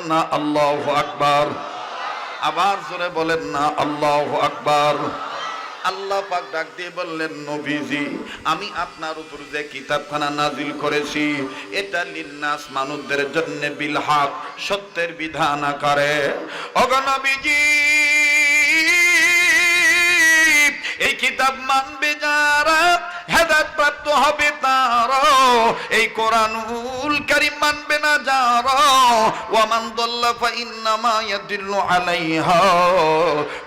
বলেন না আল্লাহু আকবার। আবার জোরে বলেন না আল্লাহু আকবার। আল্লাহ পাক ডাক দিয়ে বললেন, নবীজি আমি আপনার উপর যে কিতাবখানা নাজিল করেছি এটা লিন্নাস মানুষদের জন্য বিল হক সত্যের বিধান আকারে। ওগো নবীজি এই কিতাব মানবে যারা হেদায়েত প্রাপ্ত হবে তারা, এই কোরআনুল কারীম মানবে না যারা ওয়া মান দাল্লা ফা ইন্নামা ইয়াদিল্লু আলাইহা,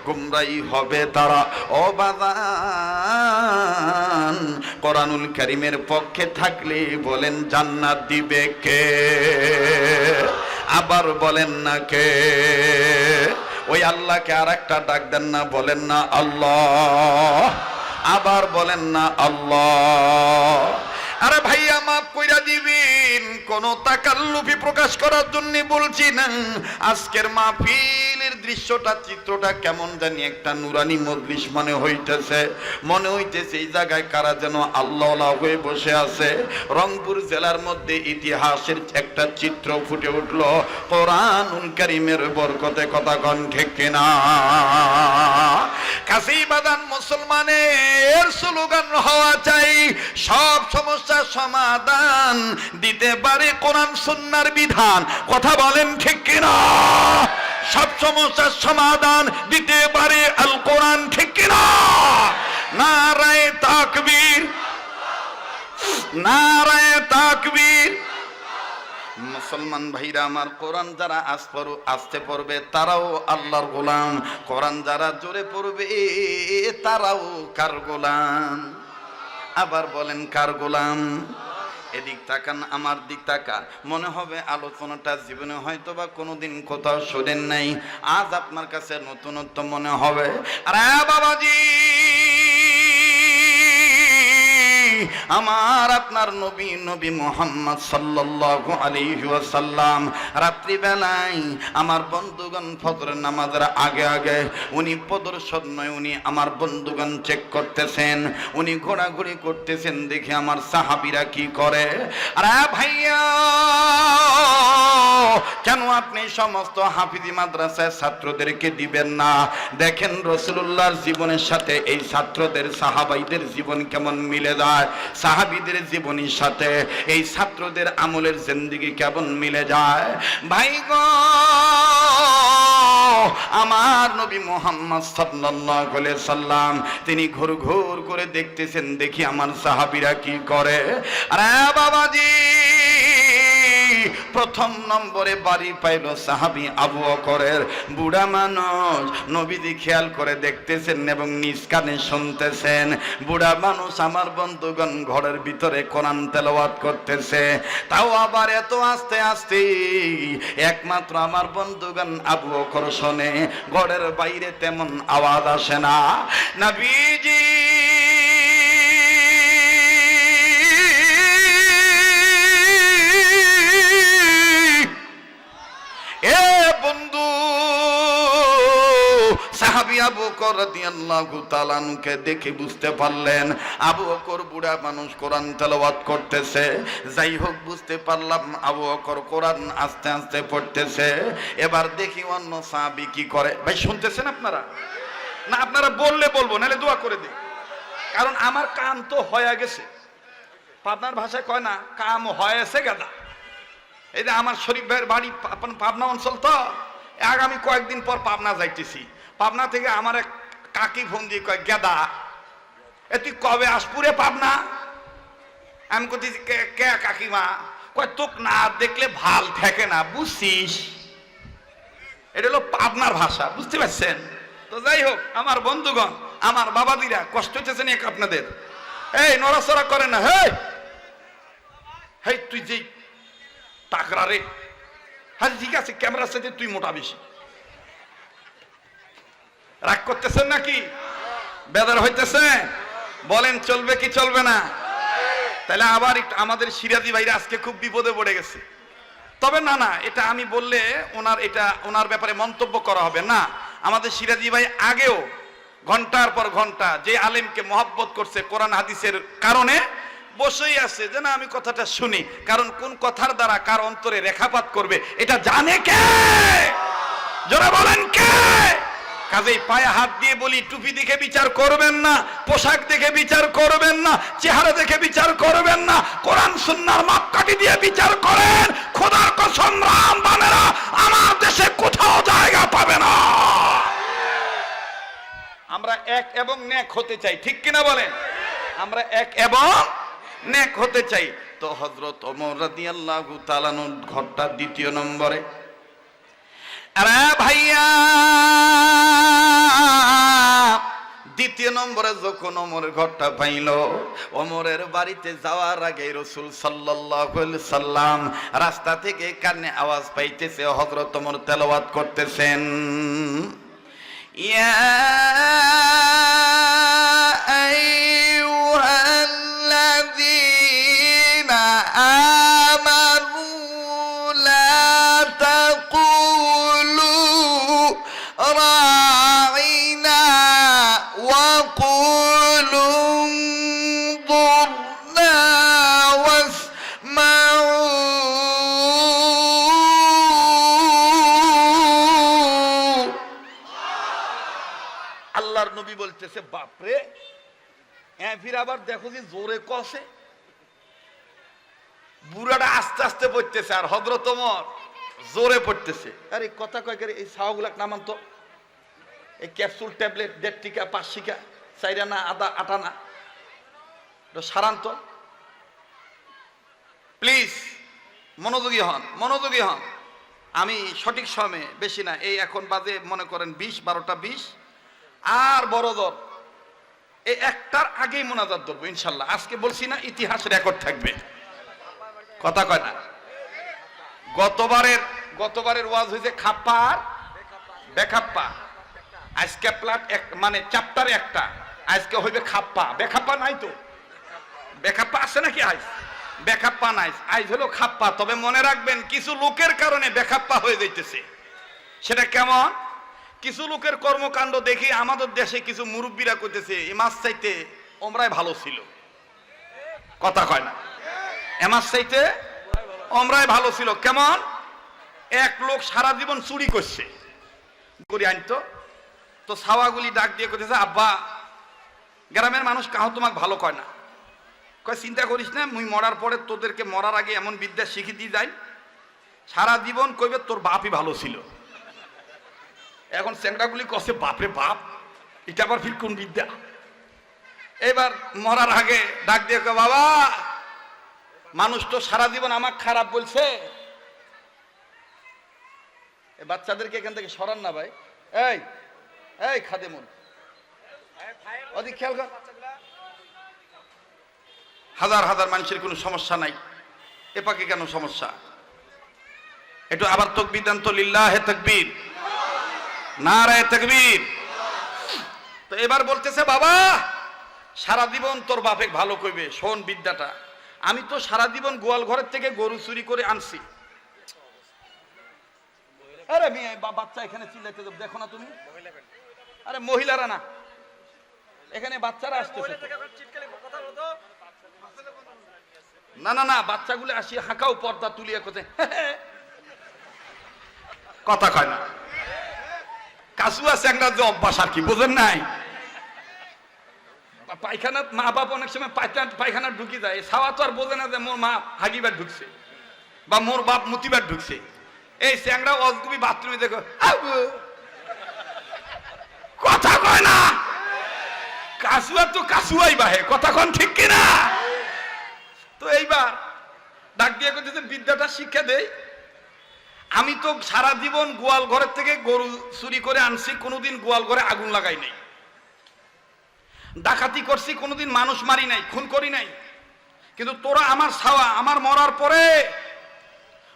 গুমরাহি হবে তারা। ও বাজান কোরআনুল কারীমের পক্ষে থাকলে বলেন জান্নাত দিবে কে? আবার বলেন না কে? ওই আল্লাহকে আর একটা ডাক দেন না, বলেন না আল্লাহ। আবার বলেন না আল্লাহ। আরে ভাইয়া মাফ কইরা দিবেন, কোন তাকাল্লুফি প্রকাশ করার জন্য বলছি না। আজকের মাহফিলের দৃশ্যটা চিত্রটা কেমন জানি একটা নুরানি মজলিস মনে হইতেছে। মনে হইতেছে এই জায়গায় কারা যেন আল্লাহওয়ালা হয়ে বসে আছে। রংপুর জেলার মধ্যে ইতিহাসের একটা চিত্র ফুটে উঠল কোরআনুল কারীমের বরকতে। কথা কন ঠিক কিনা? কাছেই বাদান মুসলমানের স্লোগান হওয়া চাই, সব সমস্যার সমাধান দিতে পারে কোরআন সুন্নাহর বিধান। কথা বলেন ঠিক কিনা? সব সমস্যার সমাধান দিতে পারে আল কোরআন, ঠিক কিনা? নারায়ে তাকবীর, নারায়ে তাকবীর। মুসলমান ভাইরা আমার, কোরআন যারা আসতে পড়বে তারাও আল্লাহর গোলাম, কোরআন যারা জোরে পড়বে তারাও কার গোলাম? আবার বলেন কার গোলাম? এদিক তাকান, আমার দিক তাকান। মনে হবে আলোচনাটা জীবনে হয়তো বা কোনোদিন কোথাও শোনেন নাই, আজ আপনার কাছে নতুনত্ব মনে হবে। আরে বাবাজি, আমার আপনার নবী নবী মুহাম্মদ সাল্লাল্লাহু আলাইহি ওয়াসাল্লাম রাত্রি বেলায় আমার বন্ধুগণ ফজরের নামাজের আগে আগে উনি প্রদর্শন নয়, উনি আমার বন্ধুগণ চেক করতেছেন, উনি ঘোরাঘুরি করতেছেন, দেখে আমার সাহাবীরা কি করে। আরে ভাইয়া, কেন আপনি সমস্ত হাফিজি মাদ্রাসায় ছাত্রদেরকে দিবেন না? দেখেন রাসূলুল্লাহর জীবনের সাথে এই ছাত্রদের সাহাবাইদের জীবন কেমন মিলে যায়, সাহাবীদের জীবনের সাথে এই ছাত্রদের আমলের জিন্দেগি কেমন মিলে যায়। ভাই গো, আমার নবী মুহাম্মদ সাল্লাল্লাহু আলাইহি সাল্লাম তিনি ঘুর ঘুর করে দেখতেছেন, দেখি আমার সাহাবীরা কি করে। আরে বাবাজি, প্রথম নম্বরে বাড়ি পাইল সাহাবী আবু বকরের। বুড়া মানুষ, নবীজি খেয়াল করে দেখতেছেন এবং নিজ কানে শুনতেছেন। বুড়া মানুষ আমার বন্ধুগণ ঘরের ভিতরে কোরআন তেলাওয়াত করতেছে, তাও আবার এত আস্তে আস্তে একমাত্র আমার বন্ধুগণ আবু বকর শোনে, ঘরের বাইরে তেমন আওয়াজ আসে না। নবীজি সাহাবী আবু বকর রাদিয়াল্লাহু তাআলা আনহুকে দেখে বুঝতে পারলেন আবু বকর বুড়া মানুষ কোরআন তেলাওয়াত করতেছে। যাই হোক, বুঝতে পারলাম আবু বকর কোরআন আস্তে আস্তে পড়তেছে। এবার দেখি অন্য সাহাবী কি করে। ভাই শুনতেছেন আপনারা? না আপনারা বললে বলবো, নাহলে দোয়া করে দিই, কারণ আমার কাম তো হয়ে গেছে। পাবনার ভাষায় কয় না কাম হয়েছে গাদা। এই যে আমার শরীফ ভাইয়ের বাড়ি পাবনা অঞ্চল, তো আগামী কয়েকদিন পর পাবনা যাইতেছি। পাবনা থেকে আমার এক কাকি ফোন দিয়ে কয়, গেদা তুই কবে আসপুরে পাবনা? আমি কইতেছি কে কাকিমা? কয় তোক না দেখলে ভাল থাকে না, বুঝছিস? এটা হলো পাবনার ভাষা, বুঝতে পারছেন? তো যাই হোক, আমার বন্ধুগণ, আমার বাবাদিরা, কষ্ট হচ্ছে না আপনাদের? এই নড়াচড়া করে না। হেই তুই যে টাকরা রে, হ্যাঁ ঠিক আছে, ক্যামেরার সাথে তুই মোটা বেশি। রাগ করতেছেন নাকি? বেদার হইতেছে? বলেন চলবে কি চলবে না? তাহলে আবার একটু আমাদের সিরাজি ভাইরা আজকে খুব বিপদে পড়ে গেছে। তবে না না, এটা আমি বললে ওনার ব্যাপারে মন্তব্য করা হবে না। আমাদের সিরাজি ভাই আগেও ঘন্টার পর ঘন্টা যে আলেমকে মহব্বত করছে কোরআন হাদিসের কারণে, বসেই আছে যে না আমি কথাটা শুনি, কারণ কোন কথার দ্বারা কার অন্তরে রেখাপাত করবে এটা জানে কে? যারা বলেন কে? কাজেই পায়ে হাত দিয়ে বলি, টুপি দেখে বিচার করবেন না, পোশাক দেখে বিচার করবেন না, চেহারা দেখে বিচার করবেন না, কোরআন সুন্নাহর মাপকাঠি দিয়ে বিচার করেন। খোদার কসম রাম বানেরা আমার দেশে কোথাও জায়গা পাবে না। আমরা এক এবং নেক হতে চাই, ঠিক কিনা বলেন? আমরা এক এবং নেক হতে চাই। তো হযরত ওমর রাদিয়াল্লাহু তাআলা ঘরটা দ্বিতীয় নম্বরে। আরে ভাইয়া, দ্বিতীয় নম্বরে যখন ওমরের ঘরটা পাইল, ওমরের বাড়িতে যাওয়ার আগে রাসূল সাল্লাল্লাহু আলাইহি সাল্লাম রাস্তা থেকে কানে আওয়াজ পাইতেছে, হযরত ওমর তেলাওয়াত করতেছেন, ইয়া আইয়ুহাল্লাযীনা আমানু লা তাকুলু রাঈনা ওয়া কুলু যুরনা ওয়াসমাউ। আল্লাহর নবী বলতেছে, বাপরে, ফির আবার দেখো যে জোরে কষে। বুড়াটা আস্তে আস্তে পড়তেছে আর হযরত ওমর জোরে পড়তেছে। আরে কথা কয় করে এই ছাওয়াগুলা নামান তো, এই ক্যাপসুল ট্যাবলেট 1.5 টিকা 5 টিকা 4 আনা আদা 8 আনা সারান তো প্লিজ। মনোযোগী হন, মনোযোগী হন। আমি সঠিক সময়ে, বেশি না, এই এখন বাজে মনে করেন 12টা 20 আর বড় দর এই একটার আগেই মোনাজাত ধরবো ইনশাল্লাহ। আজকে বলছি না, ইতিহাস রেকর্ড থাকবে। কথা কয় না? গতবারের ওয়াজ হয়েছে খাপ্পা আর বেখাপ্পা। আজকে প্লাট এক মানে চ্যাপ্টার একটা, আজকে হইবে খাপ্পা। বেখাপ্পা নাই তো? বেখাপ্পা আছে নাকি? আজ বেখাপ্পা নাই, আজ হলো খাপ্পা। তবে মনে রাখবেন, কিছু লোকের কারণে বেখাপ্পা হয়ে যাইতেছে। সেটা কেমন? কিছু লোকের কর্মকাণ্ড দেখি আমাদের দেশে কিছু মুরব্বীরা কইতেছে ইমাস চাইতে ওমরাই ভালো ছিল। কথা কয় না? এমাস চাইতে ওমরাই ভালো ছিল। কেমন? এক লোক সারা জীবন চুরি করছে, করে আনতো, তো ছাওয়াগুলি ডাক দিয়ে কইতেছে, আব্বা, গ্রামের মানুষ কাহো তোমাকে ভালো কয় না। কয় চিন্তা করিস না, মুই মরার পরে তোদেরকে মরার আগে এমন বিদ্যা শিখি দিয়ে যাই, সারা জীবন কইবে তোর বাপই ভালো ছিল। এখন চ্যাংড়াগুলি কষে, বাপরে বাপ, এটা আবার ফির কোন বিদ্যা? এবার মরার আগে ডাক দিয়ে কয়, বাবা, মানুষ তো সারা জীবন আমাকে খারাপ বলছে। এই বাচ্চাদেরকে এখান থেকে সরান না ভাই। এই এই খাদেমুন, ওদিক খেয়াল কর। হাজার হাজার মানুষের কোনো সমস্যা নাই, এ পাকে কেন সমস্যা? একটু আবার তাকবীর দেন তো, লিল্লাহে তাকবীর, নারায়ে তাকবীর। তো এবার বলতেছে, বাবা, সারা জীবন তোর বাপে ভালো কইবে, শোন বিদ্যাটা। আমি তো সারা জীবন গোয়াল ঘরের থেকে গরু চুরি করে আনছি। আরে মেয়ে বাচ্চা এখানে চিল্লাইতে দেখো না তুমি? আরে মহিলারা না, এখানে বাচ্চারা আসতেছে। না না না, বাচ্চাগুলো আসি হাঁকাও পর্দা তুলিয়া কোথায় কথা কয় না। কাসুয়া চ্যাংড়ার যে অভ্যাস আর কি, বোঝেন নাই? পায়খানা, মা বাপ অনেক সময় পায়খানা ঢুকি যায়, ছাওয়া তো আর বোঝে না যে মোর মা হাগিবার ঢুকছে বা মোর বাপ মুতিবার ঢুকছে। এই চ্যাংড়া অজগুবি বাথরুমে দেখো, কথা কয় না। কাসুয়া তো কাসুয়াই বাহে, কথা কন ঠিক কিনা? তো এইবার ডাক দিয়ে করতেছে, বিদ্যাটা শিক্ষা দেই। আমি তো সারা জীবন গোয়াল ঘরের থেকে গরু চুরি করে আনছি, কোনোদিন গোয়াল ঘরে আগুন লাগাই নাই, ডাকাতি করছি, কোনোদিন মানুষ মারি নাই, খুন করি নাই। কিন্তু তোরা আমার ছাওয়া, আমার মরার পরে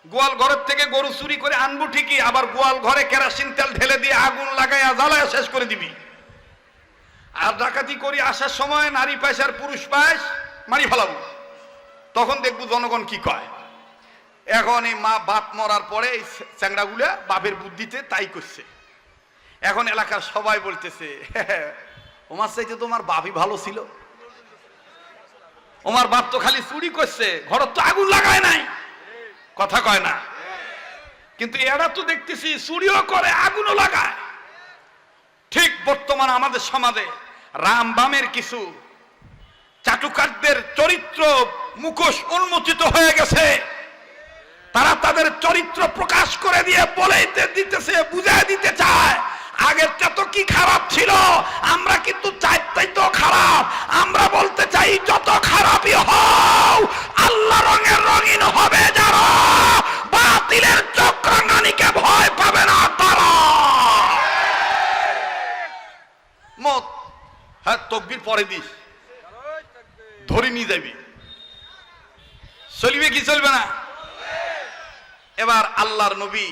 গোয়াল ঘরের থেকে গরু চুরি করে আনবো ঠিকই, আবার গোয়াল ঘরে কেরোসিন তেল ঢেলে দিয়ে আগুন লাগাইয়া জ্বালায়া শেষ করে দিবি। আর ডাকাতি করি আসার সময় নারী পাইস আর পুরুষ পাইস মারি ফেলাবো, তখন দেখবো জনগণ কি কয়। এখন এই মা বাপ মরার পরে এই চ্যাংড়াগুলা বাপের বুদ্ধিতে তাই করছে। এখন এলাকার সবাই বলতেছে, ওমার চাইতে তোমার বাপই ভালো ছিল, ওমর বাপ তো খালি চুরি করছে, ঘর তো আগুন লাগায় নাই, কথা কয় না। কিন্তু এরা তো দেখতেছি চুরিও করে আগুনও লাগায়। ঠিক বর্তমান আমাদের সমাজে রাম বামের কিছু চাটুকারদের চরিত্র মুখোশ উন্মোচিত হয়ে গেছে। তারা তাদের চরিত্র প্রকাশ করে দিয়ে বলে দিতেছে, বুঝায় দিতে চায় আগের তো কি খারাপ ছিল, আমরা কিন্তু চাইতেই তো খারাপ। আমরা বলতে চাই যত খারাপই হও আল্লাহ রঙের রঙিন হবে যারা, বাতিলের চক্রাঙ্গানিকে ভয় পাবে না তারা। মত হ্যাঁ তকবীর পরে দিস, ধরে নিয়ে যাবি, চলবে কি চলবে না? এবার আল্লাহর নবী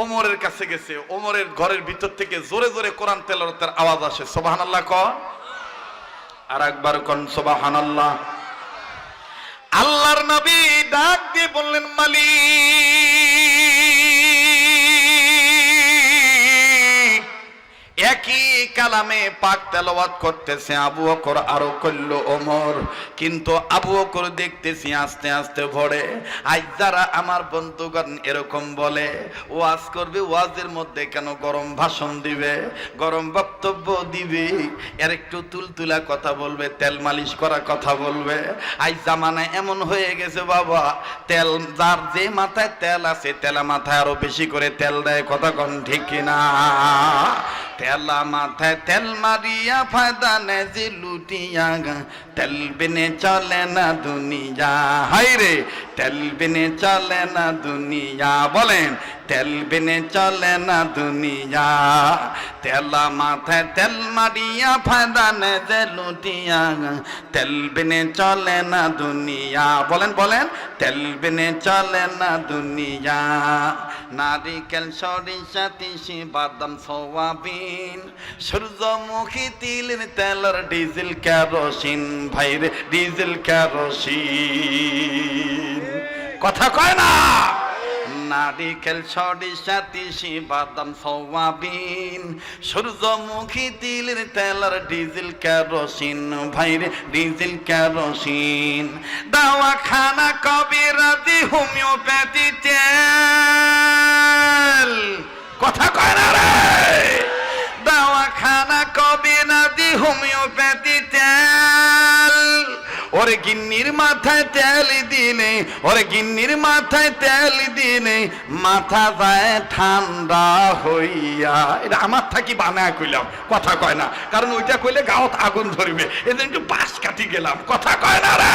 ওমরের কাছে গেছে, ওমরের ঘরের ভিতর থেকে জোরে জোরে কোরআন তেলাওয়াতের আওয়াজ আসে। সুবহানাল্লাহ কন, আর একবার কন সুবহানাল্লাহ। আল্লাহর নবী ডাক দিয়ে বললেন, মালিক। একই কালামে পাক তেলাওয়াত করতেছে আবু বকর, আরো কইল ওমর। কিন্তু আবু বকর দেখতেছি আস্তে আস্তে ভরে। আজ যারা আমার বন্ধুগণ এরকম বলে ওয়াজ করবে, ওয়াজের মধ্যে কেন গরম ভাষণ দিবে, গরম বক্তব্য দিবে, এর একটু তুলতুলা কথা বলবে, তেল মালিশ করা কথা বলবে। আজ জামানা এমন হয়ে গেছে বাবা, তেল যার যে মাথায় তেল আছে তেলা মাথায় আরো বেশি করে তেল দেয়, কথা কন ঠিক কিনা? তেলা মাথায় তেল মারিয়া ফায়দা নেই যে লুটিয়া, তেল বিনে চলে না দুনিয়া। হাই রে, তেল বিনে চলে না দুনিয়া, বলেন তেল বিনে চলে না দুনিয়া। তেলা মাথায় তেল মারিয়া ফায়দা নেই যে লুটিয়া, তেল বিনে চলে না দুনিয়া। বলেন বলেন, তেল বিনে চলে না দুনিয়া। নারিকেল সরিষা তিসি বাদাম সোয়াবিন, সূর্যমুখী তিলের তেলের ডিজেল কেরোসিন, ভাইরে ডিজেল কেরোসিন, কথা কয় না? নারিকেল সরিষা তিসি বাদাম সোয়াবিন, সূর্যমুখী তিলের তেলের ডিজেল কেরোসিন, ভাইরে ডিজেল কেরোসিন। দাওয়াখানা কবিরাজি হোমিওপ্যাথি তেল, কথা কয় না রে? দাওয়াখানা কবিরাজি হোমিওপ্যাথি তেল, ওরে গিন্নির মাথায় তেল দিনে, ওরে গিন্নির মাথায় তেল দিনে মাথা যায় ঠান্ডা হইয়া। এটা আমার থাকি বানায় কইলাম, কথা কয় না, কারণ ওইটা কইলে গাঁত আগুন ধরবে, এদের একটু পাশ কাটি গেলাম, কথা কয় না রে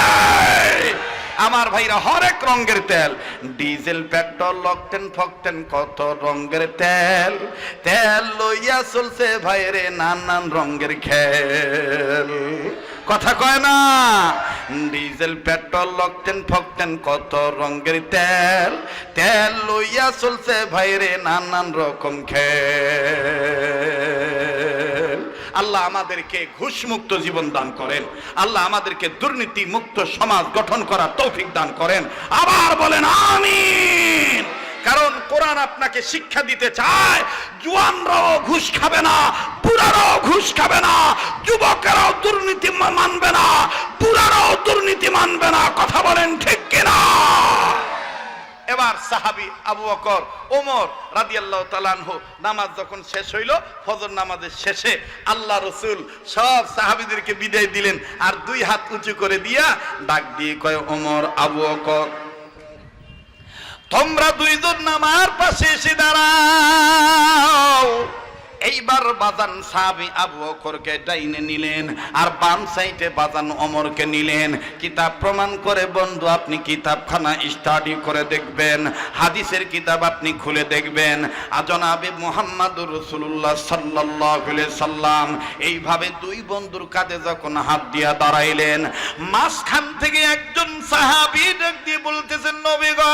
আমার ভাইরা। হরেক রঙের তেল, ডিজেল পেট্রোল অকটেন ফকটেন কত রঙের তেল, তেল লইয়া চলছে ভাইরে নানান রঙের খেল, কথা কয় না? ডিজেল পেট্রোল অকটেন ফকটেন কত রঙের তেল, তেল লইয়া চলছে ভাইরে নানান রকম খেল। আল্লাহ আমাদেরকে ঘুষ মুক্ত জীবন দান করেন, আল্লাহ আমাদেরকে দুর্নীতি মুক্ত সমাজ গঠন করার তৌফিক দান করেন। আবার বলেন আমিন। কারণ কোরআন আপনাকে শিক্ষা দিতে চায় জওয়ানরাও ঘুষ খাবে না, বুড়ারাও ঘুষ খাবে না, যুবকেরাও দুর্নীতি মানবে না, বুড়ারাও দুর্নীতি মানবে না, কথা বলেন ঠিক কিনা? এবার সাহাবী আবু বকর ওমর রাদিয়াল্লাহু তাআলা আনহু নামাজ যখন শেষ হইল, ফজর নামাজের শেষে আল্লাহ রাসূল সব সাহাবীদেরকে বিদায় দিলেন, আর দুই হাত উঁচু করে দিয়া ডাক দিয়ে কয়, ওমর আবু বকর তোমরা দুইজন আমার পাশে এসে দাঁড়াও। এইবার বাজান সাহাবী আবু বকরকে ডাইনে নিলেন, আর বাম সাইডে বাজান ওমরকে নিলেন। কিতাব প্রমাণ করে বন্ধু, আপনি কিতাবখানা স্টাডি করে দেখবেন, হাদিসের কিতাব আপনি খুলে দেখবেন। জনাবে মুহাম্মদুর রাসূলুল্লাহ সাল্লাল্লাহু আলাইহি সাল্লাম এইভাবে দুই বন্ধুর কাঁধে যখন হাত দিয়া দাঁড়াইলেন, মাঝখান থেকে একজন সাহাবী ডাক দিয়ে বলতেছেন, নবী গো,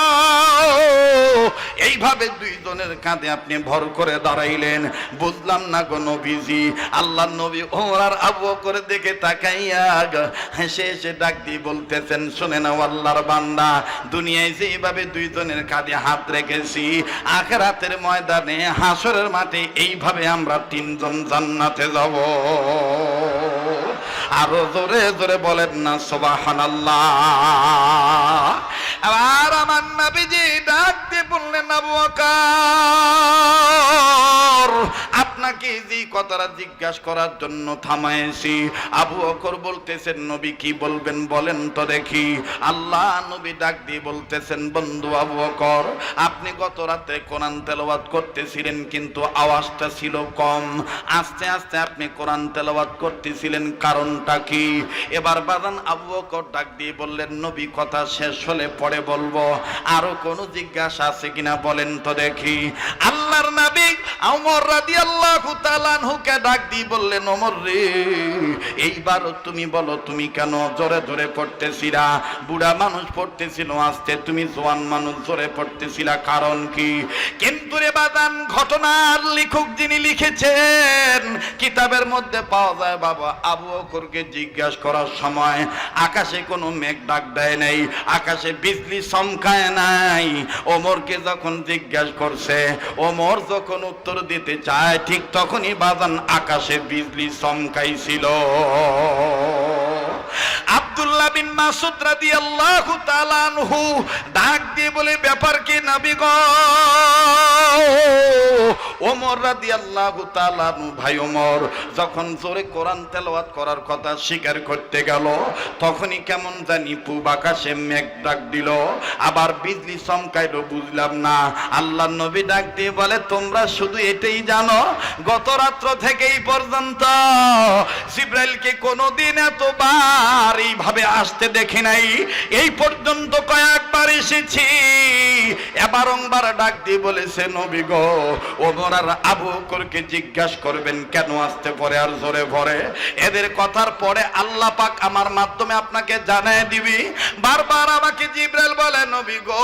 এইভাবে দুইজনের কাঁধে আপনি ভর করে দাঁড়াইলেন, বুঝলাম না গো নবীজি। আল্লাহর নবী ওমর আর আবু বকর দেখে তাকাইয়া হেসে হেসে ডাক দিয়ে বলতেছেন, শুনে নাও আল্লাহর বান্দা, দুনিয়ায় যেভাবে দুইজনের কাঁধে হাত রেখেছি, আখিরাতের ময়দানে হাসরের মাঠে এইভাবে আমরা তিনজন জান্নাতে যাব। আরো জোরে জোরে বলেন না সুবহানাল্লাহ। আবার আমার নবীজি ডাক দিয়ে বললেন, আবু বকর, আপনাকে যে কথাটা জিজ্ঞাসা করার জন্য থামাইছি। আবু বকর বলতেছেন, নবী কি বলবেন বলেন তো দেখি। আল্লাহ নবী ডাক দিয়ে বলতেছেন, বন্ধু আবু বকর, আপনি গত রাতে কোরআন তেলাওয়াত করতেছিলেন কিন্তু আওয়াজটা ছিল কম, আস্তে আস্তে আপনি কোরআন তেলাওয়াত করতেছিলেন, কারণটা কি? এবার বাজান আবু বকর ডাক দিয়ে বললেন, নবী কথা শেষ হলে পরে বলবো, আরো কোনো জিজ্ঞাসা আছে কিনা বলেন তো দেখি। আল্লাহর নবী ওমর রাদিয়াল্লাহু তাআলা আনহুকে ডাক দিয়ে বললেন, ওমর রে, এইবার তুমি বলো, তুমি কেন জোরে জোরে পড়তেছিলা? বুড়া মানুষ পড়তেছিল আস্তে, তুমি জওয়ান মানুষ জোরে পড়তেছিলা, কারণ কি? কিন্তু রে বাদান, ঘটনার লেখক যিনি লিখেছেন কিতাবের মধ্যে পাওয়া যায়, বাবা আবু বকরকে জিজ্ঞাসা করার সময় আকাশে কোনো মেঘ ডাক দেয় নাই, আকাশে বিজলি চমকায় নাই। ওমরকে যখন জিজ্ঞাসা করছে, ওমর যখন উত্তর দিতে চায়, ঠিক তখনই বাজান আকাশে বিজলি চমকাইছিল। আব্দুল্লাহ বিন মাসউদ রাদিয়াল্লাহু তাআলা আনহু ডাক দিয়ে বলে, ব্যাপার কি নবী গো? ওমর রাদিয়াল্লাহু তাআলা আনহু, ভাই ওমর যখন জোরে কোরআন তেলাওয়াত করার কথা স্বীকার করতে গেল, তখনই কেমন জানি পূব আকাশে মেঘ ডাক দিল, আবার বিজলি চমকাইলো, বুঝলাম না। আল্লাহ নবী ডাক দিয়ে বলে, তোমরা শুধু এটাই জানো, গত রাত্র থেকে এই পর্যন্ত জিবরাইলকে কোনোদিন এতবার এইভাবে আসতে দেখি নাই, এই পর্যন্ত কয়েকবার এসেছি। এবারংবার ডাক দিয়ে বলেছে, নবী গো, ওমর আর আবু বকরকে জিজ্ঞাসা করবেন কেন আসতে পরে আর জোরে পড়ে। এদের কথার পরে আল্লাহ পাক আমার মাধ্যমে আপনাকে জানায় দিবি। বারবার আমাকে জিবরাইল বলে, নবী গো,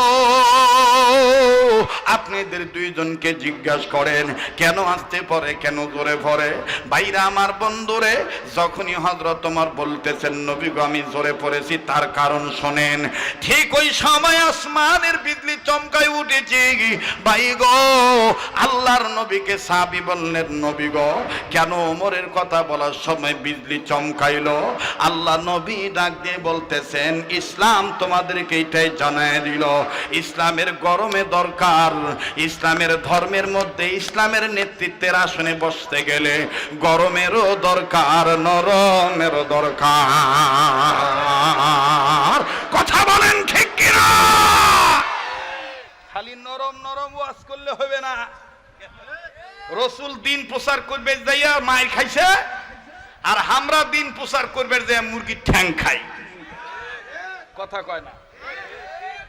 আপনি এদের দুইজনকে জিজ্ঞাসা করেন কেন আসতে পরে, কেন জোরে পড়ে। ভাইরা আমার, বন্ধুরে, যখনই হযরত ওমর বলতেছেন, নবী গো আমি জোরে পড়েছি, তার কারণ শোনেন। ঠিক ওই সময় আসমানের বিজলি চমকায় উঠেছে। ভাই গো, আল্লাহর নবীকে সাহাবী বললেন, নবী গো, কেন ওমরের কথা বলার সময় বিজলি চমকাইলো? আল্লাহ নবী ডাক দিয়ে বলতেছেন, ইসলাম তোমাদেরকে এটাই জানায় দিল, ইসলামের গরমে দরকার, ইসলামের ধর্মের মধ্যে ইসলামের নেতৃত্বের আসনে বসতে গেলে গরমেরও দরকার, নরমেরও দরকার। কথা বলেন ঠিক কিনা? খালি নরম নরম ওয়াজ করলে হবে না। রসুল দিন প্রচার করবে যাইয়া মায়ের খাইছে, আর আমরা দিন প্রচার করবে যাইয়া মুরগির ঠ্যাং খাই। কথা কয় না,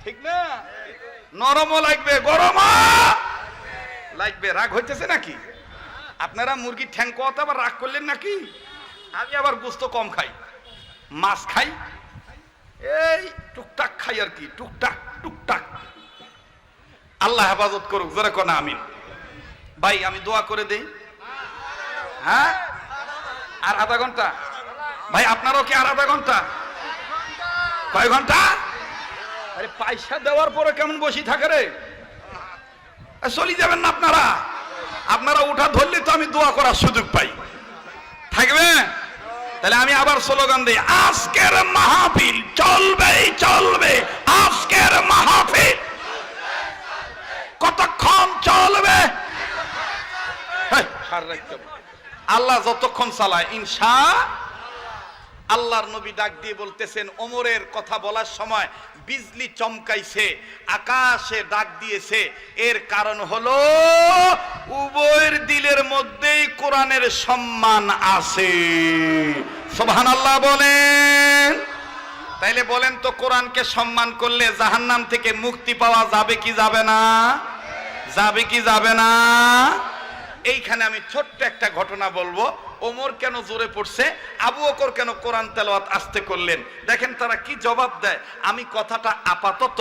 ঠিক না? নরমও লাগবে, গরমও লাগবে। রাগ হইতেছে নাকি? আপনারা মুরগির ঠ্যাং কথা আবার রাগ করলেন নাকি? আমি আবার গোস্ত কম খাই, মাছ খাই, এই টুকটাক খাই আর কি, টুকটাক টুকটাক। আল্লাহ হেফাজত করুক, যারা কোন আমিন। ভাই আমি দোয়া করে দেই। হ্যাঁ, আর আধা ঘন্টা। ভাই আপনারও কি আর আধা ঘন্টা? কয় ঘন্টা? আরে পয়সা দেওয়ার পরে কেমন বসে থাকে রে? চলে যাবেন না আপনারা? আপনারা উঠা ধরলে তো আমি দোয়া করার সুযোগ পাই। থাকবে? তাহলে আমি আবার স্লোগান দিই, আজকের মাহফিল চলবেই চলবে, আজকের মাহফিল কতক্ষণ চলবে? আল্লাহ যতক্ষণ চালায়, ইনশাআল্লাহ। আল্লাহর নবী ডাক দিয়ে বলতেছেন, ওমরের কথা বলার সময় বিজলি চমকাইছে, আকাশে ডাক দিয়েছে, এর কারণ হলো উভয়ের দিলের মধ্যেই কোরআনের সম্মান আছে। সুবহানাল্লাহ বলেন। তাইলে বলেন তো, কোরআনকে সম্মান করলে জাহান্নাম থেকে মুক্তি পাওয়া যাবে কি যাবে না? যাবে কি যাবে না? এইখানে আমি ছোট্ট একটা ঘটনা বলবো। ওমর কেন জোরে পড়ছে, আবু বকর কেন কোরআন তেলাওয়াত আস্তে করলেন, দেখেন তারা কি জবাব দেয়। আমি কথাটা আপাতত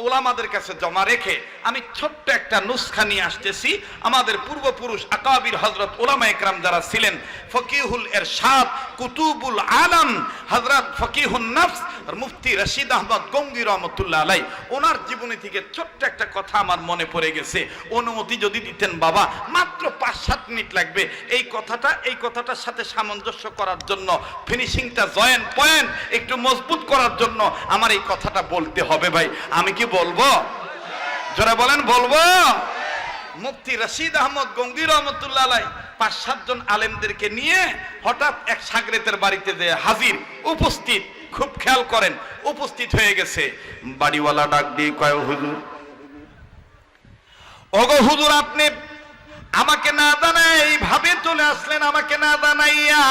ওলামাদের কাছে জমা রেখে আমি ছোট্ট একটা নুসখা নিয়ে আসতেছি। আমাদের পূর্বপুরুষ আকাবির হযরত উলামা একরাম যারা ছিলেন, ফকিহুল ইরশাদ কুতুবুল আলম হযরত ফকিহুন নফস মুফতি রশিদ আহমদ গঙ্গী রহমতুল্লাহ আলাই, ওনার জীবনী থেকে ছোট্ট একটা কথা আমার মনে পড়ে গেছে। অনুমতি যদি দিতেন বাবা, মাত্র 5-7 মিনিট লাগবে এই কথাটার সাথে সামঞ্জস্য করার জন্য, ফিনিশিংটা জয়েন্ট পয়েন্ট একটু মজবুত করার জন্য আমার এই কথাটা বলতে হবে ভাই। আমি কি বলবো? জোরে বলেন, বলবো? মুফতি রশিদ আহমদ গঙ্গী রহমতুল্লাহ আলাই 5-7 জন আলেমদেরকে নিয়ে হঠাৎ এক সাগরেতের বাড়িতে যে হাজির, উপস্থিত, খুব খেয়াল করেন, উপস্থিত হয়ে গেছে। বাড়িওয়ালা ডাক দিয়ে কয়, হুজুর, ওগো হুজুর, আপনি আমাকে না জানাই এইভাবে চলে আসলেন, আমাকে না জানাইয়া।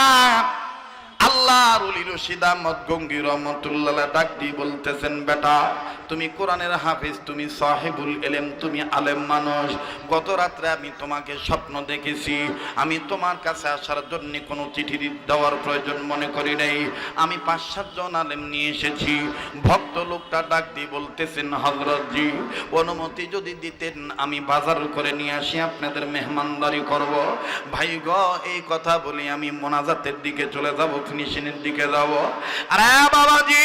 আল্লাহর ওলি রশিদ আহমদ গঙ্গী রহমতুল্লাহ ডাক দিয়ে বলতেছেন, বেটা তুমি কোরআনের হাফেজ, তুমি সাহেবুল ইলম, তুমি আলেম মানুষ। গত রাত্রে আমি তোমাকে স্বপ্ন দেখেছি। আমি তোমার কাছে আসার জন্য কোনো চিঠি দেওয়ার প্রয়োজন মনে করি নাই। আমি 5-7 জন আলেম নিয়ে এসেছি। ভক্ত লোকটা ডাক দিয়ে বলতেছেন, হযরতজি অনুমতি যদি দিতেন আমি বাজার করে নিয়ে আসি, আপনাদের মেহমানদারি করব। ভাই গো, এই কথা বলি আমি মোনাজাতের দিকে চলে যাব, ফিনিশিংয়ের দিকে যাব। আরে বাবাজি,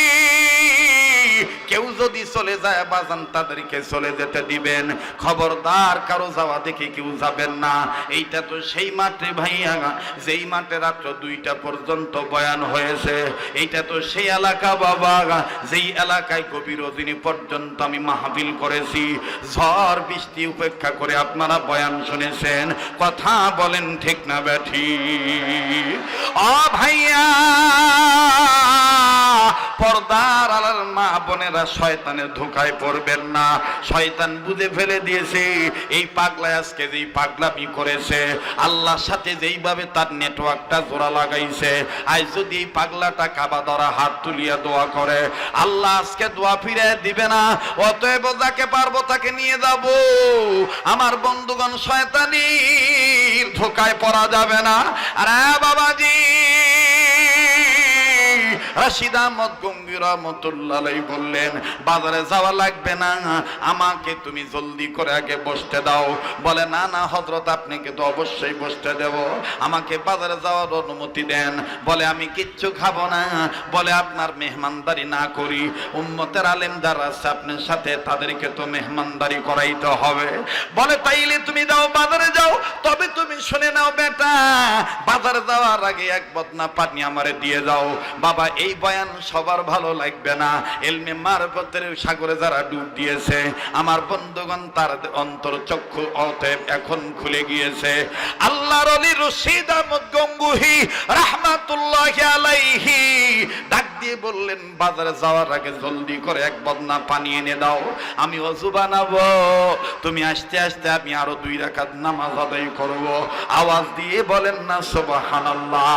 কেউ যদি চলে যায় বাজান তাদেরকে চলে যেতে দিবেন, খবরদার কারো যাওয়া দেখে কেউ যাবেন না। এইটা তো সেই মাঠে ভাইয়া, যেই মাঠে রাত্র 2টা পর্যন্ত বয়ান হয়েছে। এইটা তো সেই এলাকা বাবা, যেই এলাকায় গভীর রজনী পর্যন্ত আমি মাহফিল করেছি। ঝড় বৃষ্টি উপেক্ষা করে আপনারা বয়ান শুনেছেন। কথা বলেন ঠিক না বেঠি? ও ভাইয়া, পর্দার আলার মা বোনেরা, শয়তানের ধোঁকায় পড়বেন না। শয়তান বুঝে ফেলে দিয়েছে এই পাগলা আজকে যেই পাগলামি করেছে, আল্লাহর সাথে যেইভাবে তার নেটওয়ার্কটা জোড়া লাগাইছে, আজ যদি এই পাগলাটা কাবা ধরা হাত তুলিয়া দোয়া করে, আল্লাহ আজকে দোয়া ফিরে দিবে না। অতএব যাকে পারবো তাকে নিয়ে যাব। আমার বন্ধুগণ, শয়তানির ধোঁকায় পড়া যাবে না। আরে বাবাজি, রশিদ আহমদ গঙ্গী রহমতুল্লাহ আলাইহি বললেন, বাজারে যাওয়া লাগবে না, আমাকে তুমি জলদি করে আগে বসতে দাও। বলে, না না হযরত, আপনাকে তো অবশ্যই বসতে দেব, আমাকে বাজারে যাওয়ার অনুমতি দেন। বলে, আমি কিচ্ছু খাবো না। বলে, আপনার মেহমানদারি না করি? উম্মতের আলেম যারা আছে আপনার সাথে, তাদেরকে তো মেহমানদারি করাইতে হবে। বলে, তাইলে তুমি যাও, বাজারে যাও। তবে তুমি শুনে নাও বেটা, বাজারে যাওয়ার আগে এক বদনা পানি আমারে দিয়ে যাও। বাবা, এই বয়ান সবার ভালো লাগবে না। ইলমে মারফতের সাগরে যারা ডুব দিয়েছে আমার বন্ধুগণ, তার অন্তর চক্ষু অতএব এখন খুলে গিয়েছে। আল্লাহর ওলি রশিদ আহমদ গঙ্গুহি রাহমাতুল্লাহি আলাইহি ডাক দিয়ে বললেন, বাজারে যাওয়ার আগে জলদি করে এক বদনা পানি এনে দাও, আমি ওযু বানাবো। তুমি আসতে আসতে আমি আরো 2 রাকাত নামাজ আদায় করব। আওয়াজ দিয়ে বলেন না সুবহানাল্লাহ।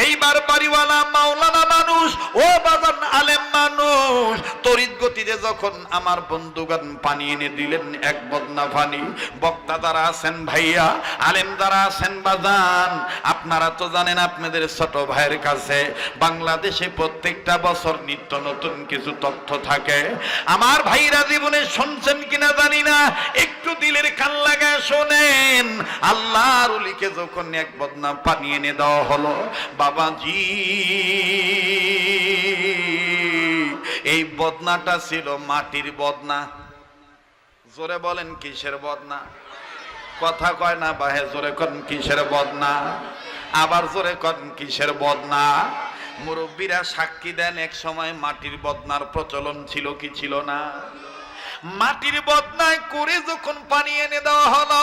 এইবার বাড়িওয়ালা মাওলানা মানুষ, ও বাজান আলেম মানুষ, তড়িৎ গতিতে যখন আমার বন্ধুগণ পানি এনে দিলেন, এক বদনা পানি। বক্তা যারা আছেন ভাইয়া, আলেম যারা আছেন বাজান, আপনারা তো জানেন আপনাদের ছোট ভাইয়ের কাছে বাংলাদেশে প্রত্যেকটা বছর নিত্য নতুন কিছু তথ্য থাকে। আমার ভাইরা জীবনে শুনছেন কিনা জানি না, একটু দিলের কান লাগায় শোনেন। আল্লাহর ওলিকে যখন এক বদনা পানি এনে দেওয়া হলো, বাবাজি, এই বদনাটা ছিল মাটির বদনা। জোরে বলেন, কিসের বদনা? কথা কয় না বাহে, জোরে কোন কিসের বদনা? আবার জোরে কোন কিসের বদনা? মুরব্বীরা সাক্ষী দেন, এক সময় মাটির বদনার প্রচলন ছিল কি ছিল না? মাটির বদনায় করে যখন পানি এনে দেওয়া হলো,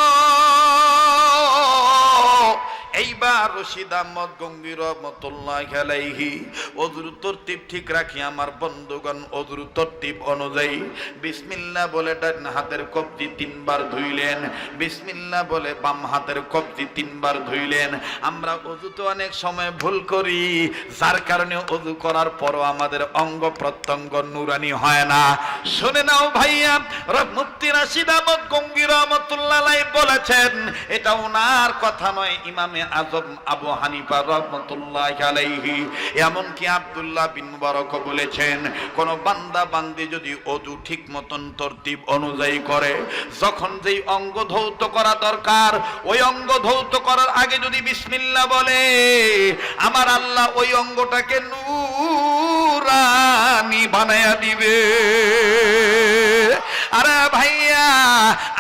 এইবার রশিদ আহমদ গঙ্গী রহমতুল্লাহি আলাইহি ওযুর তরতিব ঠিক রাখি আমার বন্ধুগণ, ওযুর তরতিব অনুযায়ী বিসমিল্লাহ বলে ডান হাতের কবজি 3 বার ধুইলেন, বিসমিল্লাহ বলে বাম হাতের কবজি 3 বার ধুইলেন। আমরা ওযুতে অনেক সময় ভুল করি, যার কারণে ওযু করার পরও আমাদের অঙ্গ প্রত্যঙ্গ নুরানি হয় না। শুনে নাও ভাইয়া, মুফতি রশিদ আহমদ গঙ্গী রহমতুল্লাহ আলাইহি বলেছেন, এটা ওনার কথা নয়, ইমামে আযম আবু হানিফা রাহমাতুল্লাহি আলাইহি, এমনকি আব্দুল্লাহ বিন মুবারক বলেছেন, কোন বান্দা বান্দি যদি ওযু ঠিক মতন তরতিব অনুযায়ী করে, যখন যেই অঙ্গ ধৌত করা দরকার ওই অঙ্গ ধৌত করার আগে যদি বিসমিল্লাহ বলে, আমার আল্লাহ ওই অঙ্গটাকে নূরানি বানায়া দিবে। আরে ভাইয়া,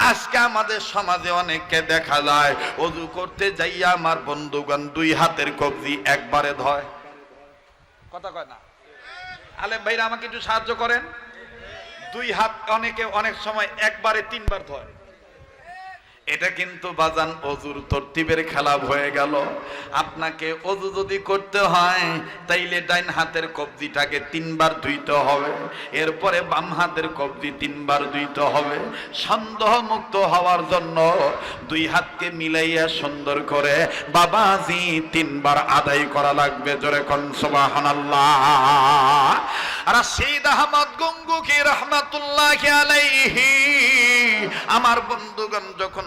আজকে আমাদের সমাজে অনেককে দেখা যায় ওযু করতে যাইয়া আমার বন্ধুগণ দুই হাতের কবজি একবারে ধয়। কথা কয় না? আলেম ভাইরা আমাকে একটু সাহায্য করেন। দুই হাত অনেকে অনেক সময় একবারে তিনবার ধয়। এটা কিন্তু বাজান ওযুর তরতিবের খেলাপ হয়ে গেল। আপনাকে ওযু যদি করতে হয় তাইলে ডাইন হাতের কবজিটাকে তিনবার ধুইতে হবে, এরপরে বাম হাতের কবজি তিনবার ধুইতে হবে। সন্দেহ মুক্ত হওয়ার জন্য দুই হাতকে মিলাইয়া সুন্দর করে বাবাজি তিনবার আদায় করা লাগবে। জোরে কোন সুবহানাল্লাহ। রাশিদ আহমদ গঙ্গুহি রাহমাতুল্লাহি আলাইহি আমার বন্ধুগণ যখন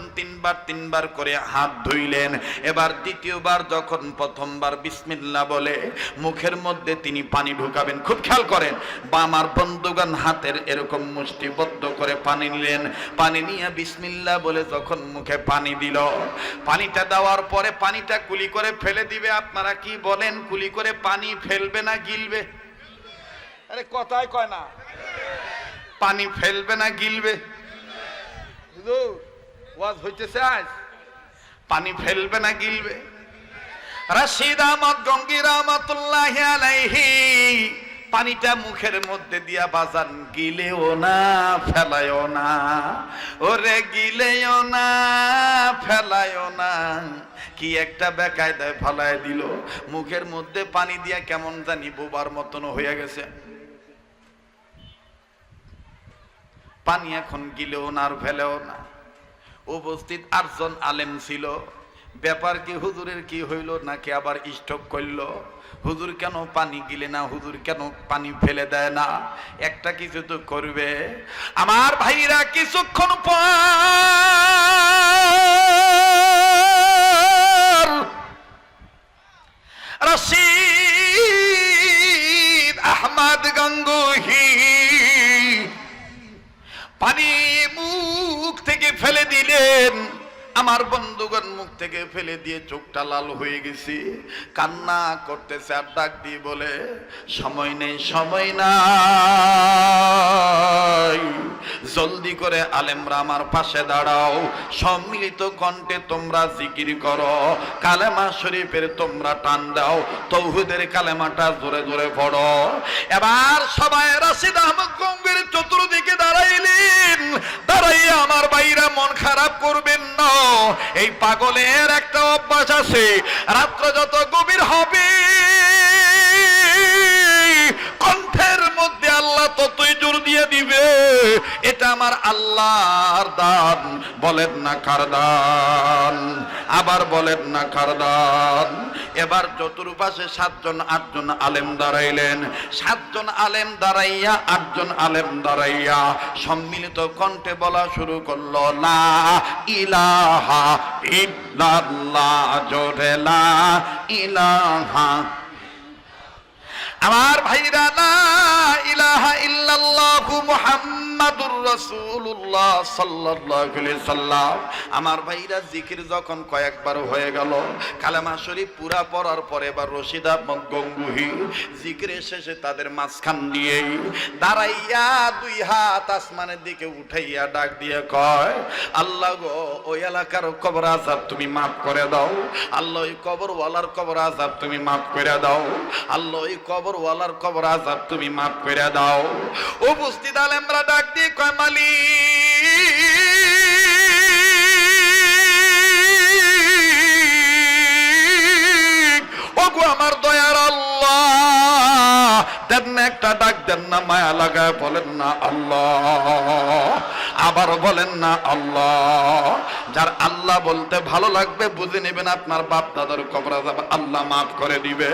তিনবার করে হাত ধুইলেন, এবার দ্বিতীয়বার যখন প্রথমবার বিসমিল্লাহ বলে মুখের মধ্যে তিনি পানি ঢুকাবেন, খুব খেয়াল করেন, বা আমার বন্ধুগণ হাতের এরকম মুষ্টিবদ্ধ করে পানি নিলেন। পানি নিয়ে বিসমিল্লাহ বলে যখন মুখে পানি দিল, পানিটা দেওয়ার পরে পানিটা কুলি করে ফেলে দিবে। আপনারা কি বলেন, কুলি করে পানি ফেলবে না গিলবে? আরে কথাই কয় না। পানি ফেলবে না গিলবে? ওয়াজ হইতেছে আজ। পানি ফেলবে না গিলবে? রাশিদ আহমদ গঙ্গি রাহমাতুল্লাহি আলাইহি পানিটা মুখের মধ্যে দিয়া বাজান গিলেও না ফেলায়ও না, ওরে গিলেও না ফেলায়ও না, কি একটা বেকায়দায় ফেলায় দিল। মুখের মধ্যে পানি দিয়া কেমন জানি বোবার মতন হয়ে গেছে। পানি এখন গিলেও না আর ফেলেও না। উপস্থিত 8 জন আলেম ছিল। ব্যাপার কি, হুজুরের কি হইল নাকি আবার স্ট্রোক করলো? হুজুর কেন পানি গিলে না, হুজুর কেন পানি ফেলে দেয় না? একটা কিছু তো করবে। আমার ভাইরা কিছুক্ষণ পর রাশিদ আহমদ গঙ্গুহি পানি মুখ থেকে ফেলে দিলেন। আমার বন্ধুগণ মুখ থেকে ফেলে দিয়ে চোখটা লাল হয়ে গেছে, কান্না করতেছে আর ডাক দিয়ে বলে, সময় নেই, সময় নাই, জলদি করে আলেমরা আমার পাশে দাঁড়াও, সম্মিলিত কণ্ঠে তোমরা জিকির করো, কালেমা শরীফের তোমরা টান দাও, তৌহিদের কালেমাটা জোরে জোরে পড়ো। এবার সবাই রাশিদ আহমদ গঙ্গির চতুর্দিকে দাঁড়াইলেন। দাঁড়াইয়া আমার ভাইরা মন খারাপ করবেন না। এই পাগলের একটা অভ্যাস আছে, রাত্র যত গভীর হবে কণ্ঠের মধ্যে আল্লাহ ততই জোর দিয়ে দিবে। এটা আমার আল্লাহর দান। বলেন না কার দান? আবার বলেন না কার দান? এবার চতুর্পাশে 7 জন 8 জন আলেম দাঁড়াইলেন। 7 জন আলেম দাঁড়াইয়া 8 জন আলেম দাঁড়াইয়া সম্মিলিত কণ্ঠে বলা শুরু করলো, লা ইলাহা ইল্লাল্লাহ, জোরে লা ইলাহা। আমার ভাইরা, লা ইলাহা ইল্লাল্লাহু মুহাম্মাদুর রাসূলুল্লাহ সাল্লাল্লাহু আলাইহি সাল্লাম। আমার ভাইরা জিকির যখন কয়েকবার হয়ে গেল, কালেমা শরীফ পুরা পড়ার পরে এবার রশিদ আহমদ গঙ্গুহি জিকিরের শেষে তাদের মাঝখান দিয়ে দাঁড়াইয়া 2 হাত আসমানের দিকে উঠাইয়া ডাক দিয়ে কয়, আল্লাহ গো, ওই এলাকার কবর আযাব তুমি মাফ করে দাও। আল্লাহ ওই কবরওয়ালার কবর আযাব তুমি মাফ করে দাও। আল্লাহ ওই কবরওয়ালার কবর আযাব তুমি মাফ করে দাও। উপস্থিত আলেমরা ডাক দিয়ে কয়, মালিক, ওগো আমার দয়ার আল্লাহ, দেন না একটা ডাক, দেন না, মায়া লাগায় বলেন না আল্লাহ। আবার বলেন না আল্লাহ। যার আল্লাহ বলতে ভালো লাগবে বুঝে নেবেন আপনার বাপ দাদার কবর আযাব আল্লাহ মাফ করে দিবে।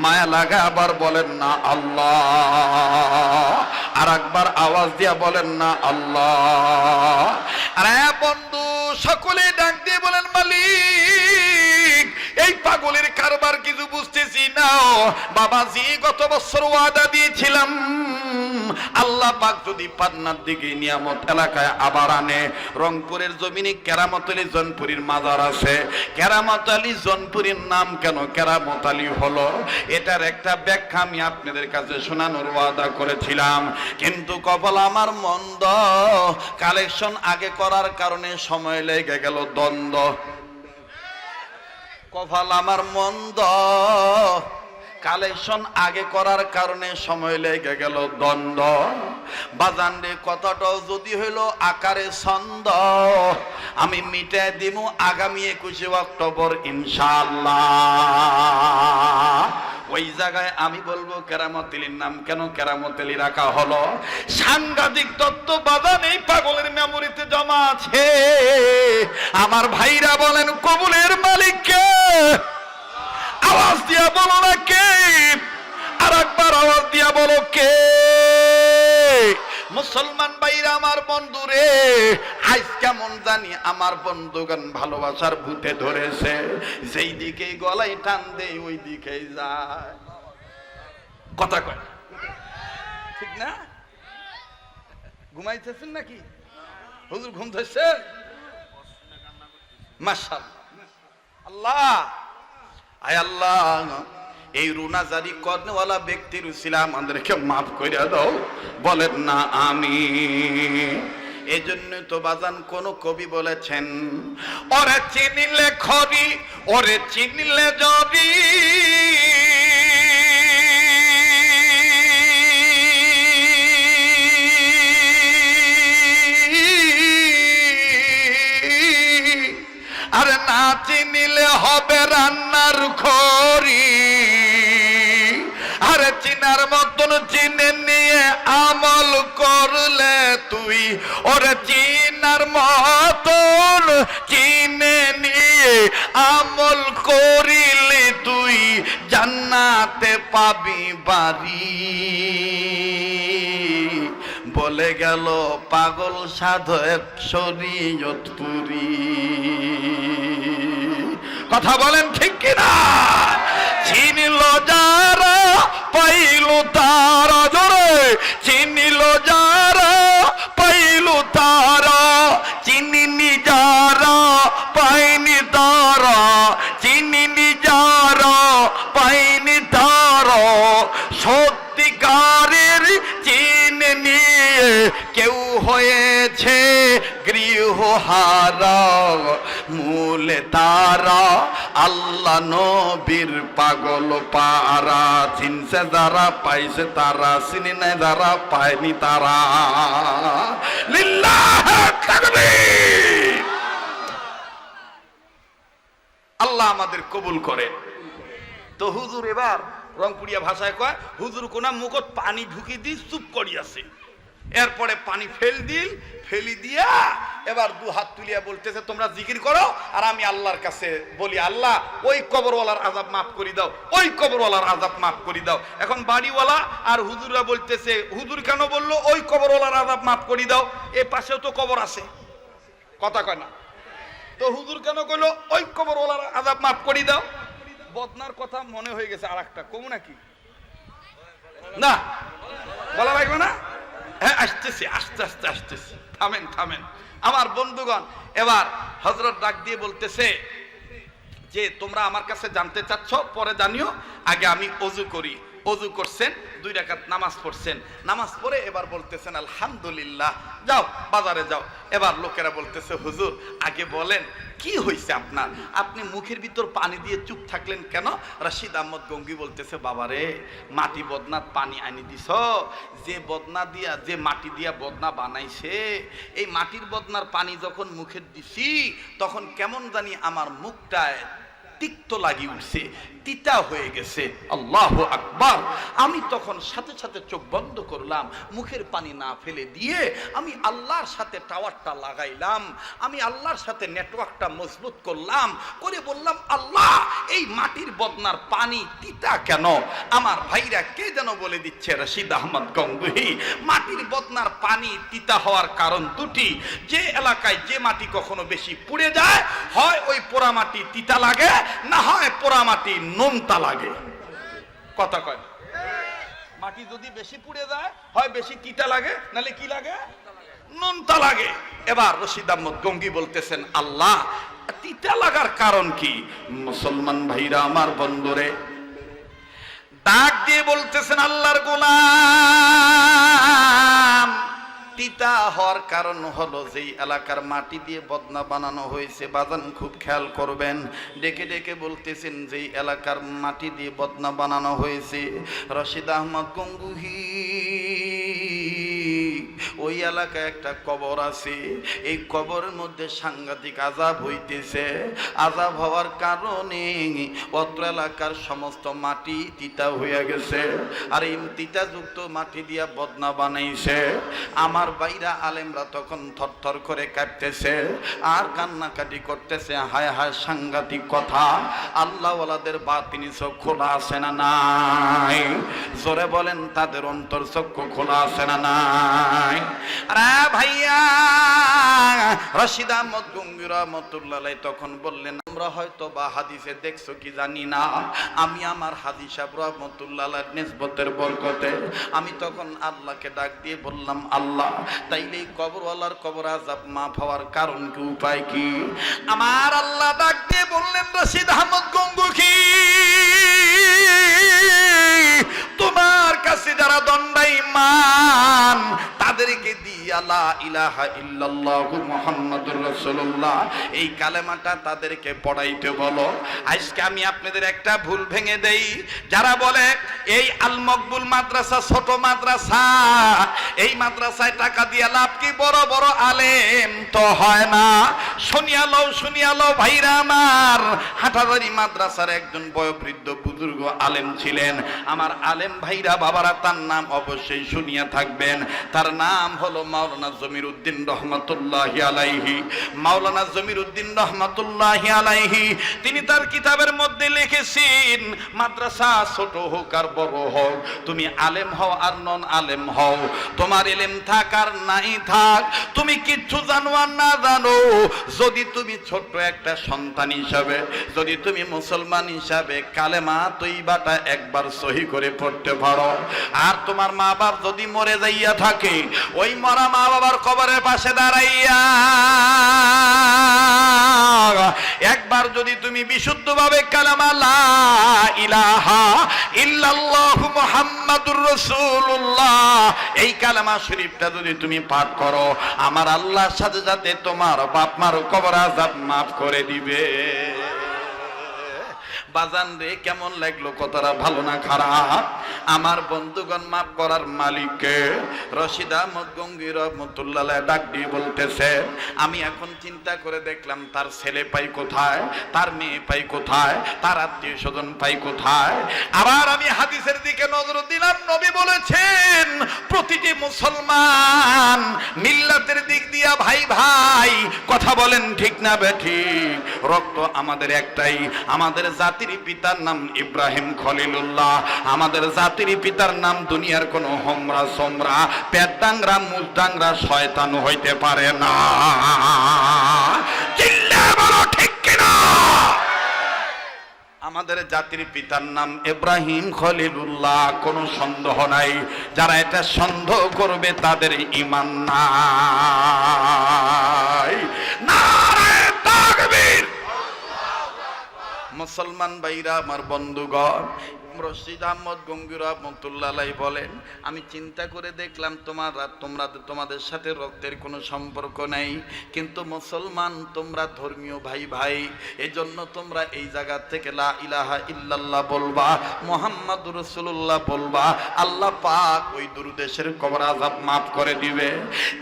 মায়া লাগা আবার বলেন না আল্লাহ। আর একবার আওয়াজ দিয়া বলেন না আল্লাহ। আরে বন্ধু, সকলে ডাক দিয়ে বলেন, মালিক, এই বাবাজি গত বছর ওয়াদা দিয়েছিলাম আল্লাহ পাক যদি পান্নার দিকে নিয়ামত এলাকায় আবার আনে, রংপুরের জমিনে কেরামত আলী জনপুরীর মাজার আছে। কেরামত আলী জনপুরীর নাম কেন কেরামত আলী হলো, এটার একটা ব্যাখ্যা আমি আপনাদের কাছে শোনানোর ওয়াদা করেছিলাম, কিন্তু কপাল আমার মন্দ, কালেকশন আগে করার কারণে সময় লেগে গেল দ্বন্দ্ব। কপাল আমার মন্দ, কালেকশন আগে করার কারণে সময় লেগে গেল দ্বন্দ্ব। বাজানরে কথাটাও যদি হইল আকারে ছন্দ, আমি মিটাই দিব আগামী 21 অক্টোবর ইনশাআল্লাহ। ওই জায়গায় আমি বলবো কেরামত আলীর নাম কেন কেরামত আলী রাখা হলো। সাংঘাতিক তত্ত্ব বাজান এই পাগলের মেমোরিতে জমা আছে। আমার ভাইরা বলেন কবুলের মালিক কে? আওয়াজ দিয়া বলো না কে? আর একবার আওয়াজ দিয়া বলো কে? মুসলমান ভাইরা আমার বন্ধুরে, আজ কেমন জানি আমার বন্ধুগণ ভালোবাসার ভূতে ধরেছে, যেই দিকে গলায় টান দেয় ওই দিকেই যায়। কথা কয় ঠিক না? ঘুমাইতেছেন নাকি হুজুর? ঘুম ধরছে? মাশাআল্লাহ। আয় আল্লাহ, এই রুনা জারি করনেওয়ালা ব্যক্তির উসিলা আমাদেরকে মাফ করে দাও, বলেন না আমি। এই জন্য তো বাজান কোন কবি বলেছেন, ওরে চিনিলে খড়ি ওরে চিনিলে জরি, আরে না চিনিলে হবে রান্নার খড়ি, আরে চিনার মতন চিনে নিয়ে আমল করলে তুই, ওরে চিনার মতন চিনে নিয়ে আমল করিলে তুই জান্নাতে পাবি বাড়ি। বলে গেল পাগল সাধক শরীয়ত পুরি। কথা বলেন ঠিক কিনা? চিনিল যারা পাইল তারা, জোরে চিনিল যারা পাইল তারা, চিনিনি যারা পাইনি তারা, চিনিনি যারা পাইনি তারা, সত্যিকারের চিনে নিয়ে কেউ হয়েছে গৃহহারা, মূলে তারা আল্লাহ নবীর পাগল পারা। চিনছে যারা পাইছে তারা, চিনি নাই যারা পায়নি তারা। লিল্লাহ তাকবীর। আল্লাহ আমাদের কবুল করে। তো হুজুর এবার রংপুরিয়া ভাষায় কয়, হুজুর কোনা মুখত পানি ঢুকি দি চুপ করিয়াছে, এরপরে পানি ফেলি দিয়া এবার দু হাত তুলিয়া বলতেছে তোমরা জিকির করো আর আমি আল্লাহর কাছে বলি, আল্লাহ ওই কবরওয়ালার আযাব মাফ করে দাও, ওই কবরওয়ালার আযাব মাফ করে দাও। এখন বাড়িওয়ালা আর হুজুররা বলতেছে, হুজুর কেন বললো ওই কবরওয়ালার আযাব মাফ করে দাও? এ পাশেও তো কবর আছে, কথা কয় না তো হুজুর কেন কইলো ওই কবরওয়ালার আযাব মাফ করে দাও? বদনার কথা মনে হয়ে গেছে আর একটা কমু নাকি? না বলা লাগবে না? হ্যাঁ আসতেছি, আস্তে আস্তে আসতেছি, থামেন। আমার বন্ধুগণ, এবার হযরত ডাক দিয়ে বলতেছে যে তোমরা আমার কাছে জানতে চাচ্ছ, পরে জানিও, আগে আমি ওযু করি। ওযু করছেন, 2 রাকাত নামাজ পড়ছেন, নামাজ পড়ে এবার বলতেছেন আলহামদুলিল্লাহ, যাও বাজারে যাও। এবার লোকেরা বলতেছে হুজুর আগে বলেন কি হয়েছে আপনার, আপনি মুখের ভিতর পানি দিয়ে চুপ থাকলেন কেন? রশিদ আহমদ গঙ্গি বলতেছে, বাবারে মাটি বদনাত পানি আনি দিছ, যে বদনা দিয়া যে মাটি দিয়া বদনা বানাইছে, এই মাটির বদনার পানি যখন মুখে দিছি তখন কেমন জানি আমার মুখটায় তিক্ত লাগি উঠছে, তিতা হয়ে গেছে। আল্লাহু আকবার। আমি তখন সাথে সাথে চোখ বন্ধ করলাম, মুখের পানি না ফেলে দিয়ে আমি আল্লাহর সাথে টাওয়ারটা লাগাইলাম, আমি আল্লাহর সাথে নেটওয়ার্কটা মজবুত করলাম, করে বললাম আল্লাহ এই মাটির বদনার পানি তিতা কেন? আমার ভাইরা কে যেন বলে দিচ্ছে, রশিদ আহমদ গঙ্গুহি, মাটির বদনার পানি তিতা হওয়ার কারণ দুটি। যে এলাকায় যে মাটি কখনো বেশি পুড়ে যায়, হয় ওই পোড়া মাটি তিতা লাগে, না হয় পোড়া মাটি নোনতা লাগে। কথা কয়, মাটি যদি বেশি পুড়ে যায় হয় বেশি তিতা লাগে, নালে কি লাগে, নুনতা লাগে। এবার রশিদ আহমদ গঙ্গি বলতেছেন, আল্লাহ তিতা লাগার কারণ কি? মুসলমান ভাইরা আমার, বন্ধুরে, ডাক দিয়ে বলতেছেন, আল্লাহর গোলাম, তিতা হওয়ার কারণ হলো যেই এলাকার মাটি দিয়ে বদনা বানানো হয়েছে, বাজান খুব খেয়াল করবেন, ডেকে ডেকে বলতেছেন যেই এলাকার মাটি দিয়ে বদনা বানানো হয়েছে, রশিদ আহমদ গঙ্গুহি, ওই এলাকায় একটা কবর আছে, এই কবরের মধ্যে সাংঘাতিক আযাব হইতেছে। আযাব হওয়ার কারণে অত্র এলাকার সমস্ত মাটি তিতা হইয়া গেছে, আর এই তিতাযুক্ত মাটি দিয়া বদনা বানাইছে। আমার বাইরা আলেমরা তখন থরথর করে কাঁপতেছে আর কান্নাকাটি করতেছে, হায় হায় সাংঘাতিক কথা। আল্লাহওয়ালাদের বাতিনি চোখ খোলা আছে না নাই? জোরে বলেন, তাদের অন্তর চক্ষু খোলা আছে না নাই? আরে ভাইয়া, রশিদ আহমদ গঙ্গি রাহমাতুল্লাহ তখন বললেন, আমরা হয়তো বা হাদিসে দেখছো কি জানি না, আমি আমার হাদিস সাহেব রাহমাতুল্লাহ নিসবতের বরকতে আমি তখন আল্লাহকে ডাক দিয়ে বললাম, আল্লাহ তাইলে কবরওয়ালার কবর আযাব মাফ হওয়ার কারণ কি, উপায় কি? আমার আল্লাহ ডাক দিয়ে বললেন, রশিদ আহমদ গঙ্গুহি, তোমার কাছে যারা দণ্ডায়মান তাদেরকে দিয়া লা ইলাহা ইল্লাল্লাহু মুহাম্মাদুর রাসূলুল্লাহ এই কালেমাটা তাদেরকে পড়াইতে বলো। আজকে আমি আপনাদের একটা ভুল ভেঙে দেই, যারা বলে এই আল মকবুল মাদ্রাসা ছোট মাদ্রাসা, এই মাদ্রাসায় টাকা দিয়ে লাভ কি, বড় বড় আলেম তো হয় না। শুনিয়া লও ভাইরা আমার, হাটাজারি মাদ্রাসার একজন বয়োবৃদ্ধ বুজুর্গ আলেম ছিলেন আমার আলেম ভাইরা বাবারা, তার নাম অবশ্যই শুনিয়া থাকবেন। তার নাম হলো মাওলানা জমিরউদ্দিন রহমাতুল্লাহি আলাইহি। মাওলানা জমিরউদ্দিন রহমাতুল্লাহি আলাইহি তিনি তার কিতাবের মধ্যে লিখেছেন, মাদ্রাসা ছোট হোক আর বড় হোক, তুমি আলেম হও আর নন আলেম হও, তোমার ইলম থাক আর নাই থাক, তুমি কিচ্ছু জানো আর না জানো, যদি তুমি ছোট্ট একটা সন্তান হিসাবে, যদি তুমি মুসলমান হিসাবে কালেমা তৈবাটা একবার সহি করে পড়তে পারো, আর তোমার মা বাপ যদি মরে যাইয়া থাকে, ওই মরা মা বাবার কবরের পাশে দাঁড়াইয়া একবার যদি তুমি বিশুদ্ধভাবে কালেমা লা ইলাহা ইল্লাল্লাহু মুহাম্মাদুর রাসূলুল্লাহ এই কালেমা শরীফটা যদি তুমি পাঠ করো, আমার আল্লাহর সাথে সাথে তোমার বাপ মার কবর আযাব মাফ করে দিবে। বাজান রে, কেমন লাগলো কথাটা, ভালো না খারাপ? আমার বন্ধুগণ, মাফ করার মালিককে রশিদ আহমদ গঙ্গি রাহমাতুল্লাহ ডাক দিয়ে বলতেছে, আমি এখন চিন্তা করে দেখলাম তার ছেলে পাই কোথায়, তার মেয়ে পাই কোথায়, তার আত্মীয় স্বজন পাই কোথায়। আবার আমি হাদিসের দিকে নজর দিলাম, নবী বলেছেন প্রতিটি মুসলমান মিল্লাতের দিক দিয়া ভাই ভাই, কথা বলেন ঠিক না বেঠিক? রক্ত আমাদের একটাই, আমাদের জাতির পিতার নাম ইব্রাহিম খলিলুল্লাহ, আমাদের জাতির পিতার নাম দুনিয়ার কোন হোমরা সোমরা পেট ডাংরা মুখ ডাংরা শয়তান হইতে পারে না। চিল্লা বলো ঠিক কিনা? আমাদের জাতির পিতার নাম ইব্রাহিম খলিলুল্লাহ, কোনো সন্দেহ নাই। যারা এটা সন্দেহ করবে তাদের ঈমান নাই। নারে তাকবীর! মুসলমান ভাইরা আমার, বন্ধুগণ, রশিদ আহমদ গঙ্গি রাহমাতুল্লাহ বলেন, আমি চিন্তা করে দেখলাম তোমাদের সাথে রক্তের কোনো সম্পর্ক নেই, কিন্তু মুসলমান তোমরা ধর্মীয় ভাই ভাই, এই জন্য তোমরা এই জায়গা থেকে লা ইলাহা ইল্লাল্লাহ বলবা, মুহাম্মাদুর রাসূলুল্লাহ বলবা, আল্লাহ পাক ওই দুরুদেশের কবর আযাব মাফ করে দিবে।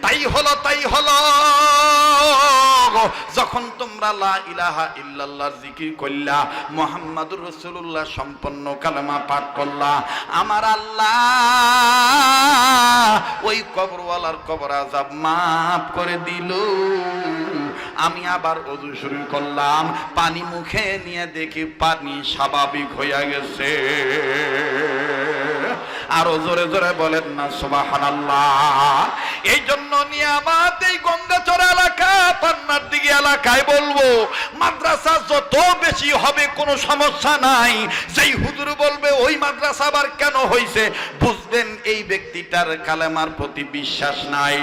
তাই হলো যখন তোমরা লা ইলাহা ইল্লাল্লাহর জিকির করলা, মুহাম্মাদুর রাসূলুল্লাহ সম্পন্ন কালেমা পাঠ করলা, আমার আল্লাহ ওই কবরওয়ালার কবর আযাব মাফ করে দিল। আমি আবার ওযু শুরু করলাম, পানি মুখে নিয়ে দেখি পানি স্বাভাবিক হয়ে গেছে। আরো জোরে জোরে বলেন না সুবহানাল্লাহ। এই জন্য নিয়ামত এই গঙ্গাচড়া এলাকা, পান্নার দিকে এলাকায় বলবো, মাদ্রাসা যত বেশি হবে কোনো সমস্যা নাই। সেই হুজুর বলবে ওই মাদ্রাসা আবার কেন হইছে, বুঝবেন এই ব্যক্তিটার কালেমার প্রতি বিশ্বাস নাই।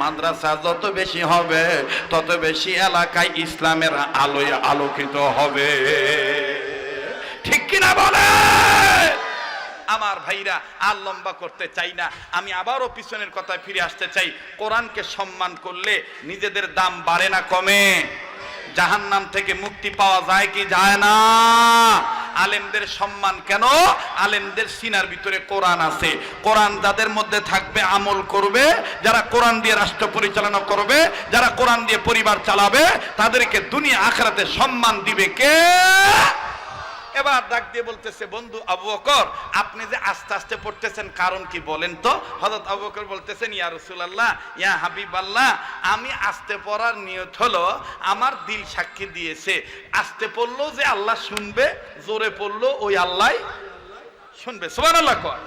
মাদ্রাসা যত বেশি হবে তত বেশি এলাকায় ইসলামের আলোয় আলোকিত হবে। ঠিক কিনা বলে আমার ভাইরা? আর লম্বা করতে চাই না, আমি আবারও পিছনের কথায় ফিরে আসতে চাই। কোরআনকে সম্মান করলে নিজেদের দাম বাড়ে না কমে? জাহান্নাম থেকে মুক্তি পাওয়া যায় কি যায় না? আলেমদের সম্মান কেন? আলেমদের সিনার ভিতরে কোরআন আছে। কোরআন যাদের মধ্যে থাকবে আমল করবে, যারা কোরআন দিয়ে রাষ্ট্র পরিচালনা করবে, যারা কোরআন দিয়ে পরিবার চালাবে, তাদেরকে দুনিয়া আখিরাতে সম্মান দিবে কে? এবার ডাক দিয়ে বলতেছে, বন্ধু আবু বকর, আপনি যে আস্তে আস্তে পড়তেছেন কারণ কি বলেন তো? হযরত আবু বকর বলতেছেন, ইয়া রাসূলুল্লাহ, ইয়া হাবিবাল্লাহ, আমি আস্তে পড়ার নিয়ত হলো, আমার দিল সাক্ষী দিয়েছে আস্তে পড়লো যে আল্লাহ শুনবে, জোরে পড়লো ওই আল্লাহ শুনবে। সুবহানাল্লাহ কর।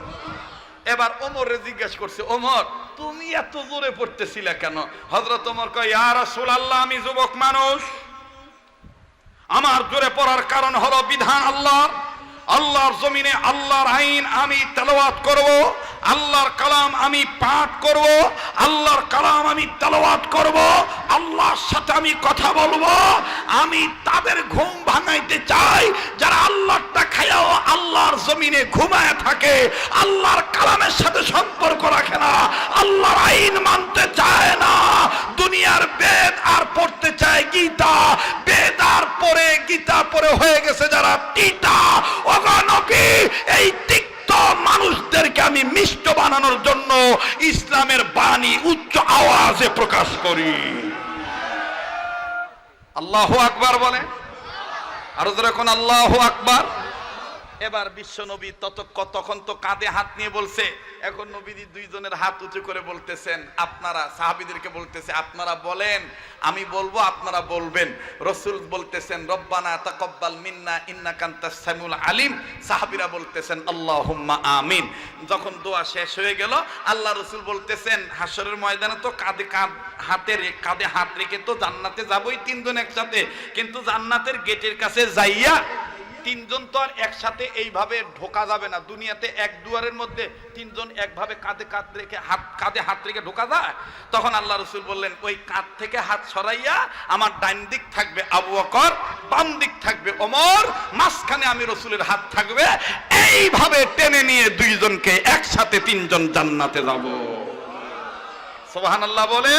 এবার ওমরে জিজ্ঞাসা করছে, ওমর তুমি এত জোরে পড়তেছিলা কেন? হযরত ওমর কয়, ইয়া রাসূলুল্লাহ, আমি যুবক মানুষ, আমার জোরে পড়ার কারণ হলো বিধান আল্লাহর জমিনে আল্লাহর আইন আমি তেলাওয়াত করব, আল্লাহর কালাম আমি পাঠ করব, আল্লাহর কালাম আমি তেলাওয়াত করব, আল্লাহর সাথে আমি কথা বলবো। আমি তাদের ঘুম ভাঙাইতে চাই যারা আল্লাহটা খায়াও আল্লাহর জমিনে ঘুমায় থাকে, আল্লাহর কালামের সাথে সম্পর্ক রাখে না, আল্লাহর আইন মানতে চায় না, দুনিয়ার বেদ আর পড়তে চায় গীতা, বেদ আর পড়ে গীতা পড়ে হয়ে গেছে যারা তিতা। ওগো নবী, এই তিক্ত মানুষদেরকে আমি মিষ্ট বানানোর জন্য ইসলামের বাণী উচ্চ আওয়াজে প্রকাশ করি। আল্লাহু আকবার বলে, আরো জোরে কোন আল্লাহু আকবার। এবার বিশ্ব নবী তখন তো কাঁধে হাত নিয়ে বলছে, এখন নবীজি দুইজনের হাত উঁচু করে বলতেছেন, আপনারা সাহাবীদেরকে বলতেছে, আপনারা বলেন, আমি বলবো, আপনারা বলবেন। রাসূল বলতেছেন, রব্বানা তাকাব্বাল মিন্না ইন্নাকা আনতাস সামিউল আলিম। সাহাবীরা বলতেছেন, আল্লাহুম্মা আমিন। যখন দোয়া শেষ হয়ে গেল, আল্লাহ রাসূল বলতেছেন, হাশরের ময়দানে তো কাঁধে হাত রেখে তো জান্নাতে যাবই তিনজন একসাথে, কিন্তু জান্নাতের গেটের কাছে যাইয়া তিনজন তো আর একসাথে এইভাবে ঢোকা যাবে না। দুনিয়াতে এক দুয়ারের মধ্যে তিনজন একভাবে কাঁধে হাত রেখে ঢোকা যায়? তখন আল্লাহ রাসূল বললেন, ওই কাঁধ থেকে হাত সরাইয়া আমার ডান দিক থাকবে আবু বকর, বাম দিক থাকবে ওমর, মাঝখানে আমি রাসূলের হাত থাকবে। এইভাবে টেনে নিয়ে দুইজনকে একসাথে তিনজন জান্নাতে যাব। সুবহানাল্লাহ বলে।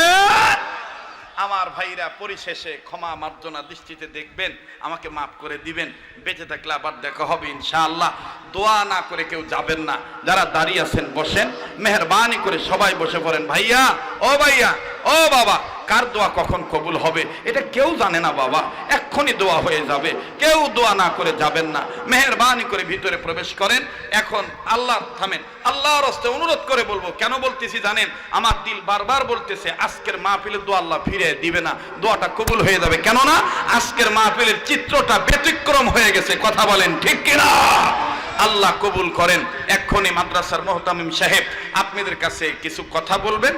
আমার ভাইরা, পরিশেষে ক্ষমা মার্জনা দৃষ্টিতে দেখবেন, আমাকে মাফ করে দিবেন। বেঁচে থাকলে আবার দেখা হবে ইনশাআল্লাহ। দোয়া না করে কেউ যাবেন না। যারা দাঁড়িয়ে আছেন বসেন, মেহরবানি করে সবাই বসে পড়েন। ভাইয়া, ও ভাইয়া, ও বাবা, কার দোয়া কখন কবুল হবে এটা কেউ জানে না বাবা, এক্ষুনি দোয়া হয়ে যাবে। কেউ দোয়া না করে যাবেন না, মেহরবানি করে ভিতরে প্রবেশ করেন। এখন আল্লাহ থামেন, আল্লাহর হস্তে অনুরোধ করে বলবো। কেন বলতেছি জানেন? আমার দিল বারবার বলতেছে আজকের মাহফিলের দোয়া আল্লাহ ফিরে দিবে না, দোয়াটা কবুল হয়ে যাবে। কেননা আজকের মাহফিলের চিত্রটা ব্যতিক্রম হয়ে গেছে। কথা বলেন ঠিক কিনা? আল্লাহ কবুল করেন। এক্ষুনি মাদ্রাসার মুহতামিম সাহেব আপনাদের কাছে কিছু কথা বলবেন।